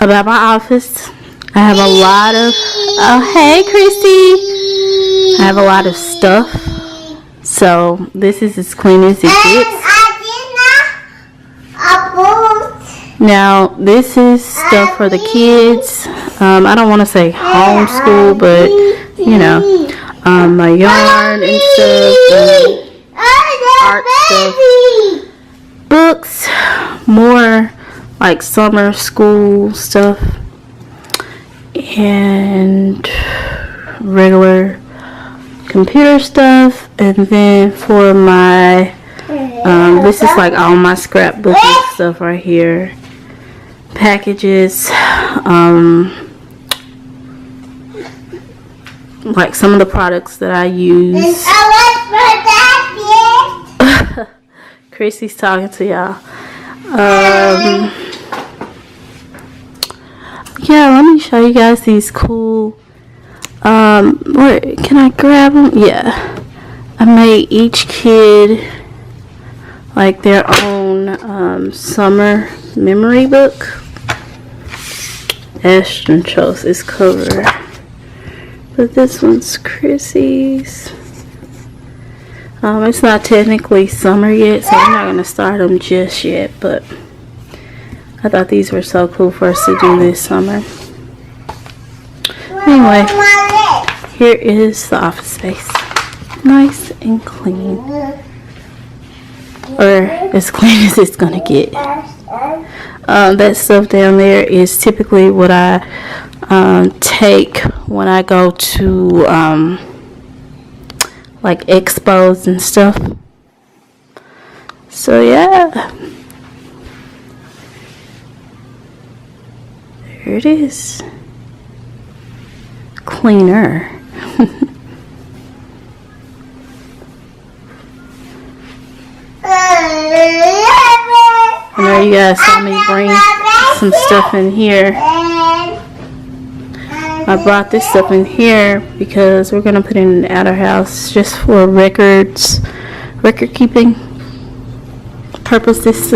about my office. I have a lot of, oh hey Chrissy, I have a lot of stuff, so this is as clean as it gets. Now this is stuff for the kids. I don't want to say homeschool, but you know, my yarn and stuff, art stuff, books, more like summer school stuff, and regular computer stuff. And then for my this is like all my scrapbooking stuff right here, packages, like some of the products that I use. Chrissy's talking to y'all. Yeah, let me show you guys these cool, where can I grab them? Yeah, I made each kid like their own summer memory book. Ashton chose this cover, but this one's Chrissy's. It's not technically summer yet, so I'm not going to start them just yet, but I thought these were so cool for us to do this summer. Anyway, here is the office space. Nice and clean. Or as clean as it's going to get. That stuff down there is typically what I take when I go to like expos and stuff. So yeah, there it is. Cleaner. I know you guys saw me bring some stuff in here. I brought this stuff in here because we're gonna put it in the outer house just for record keeping purposes.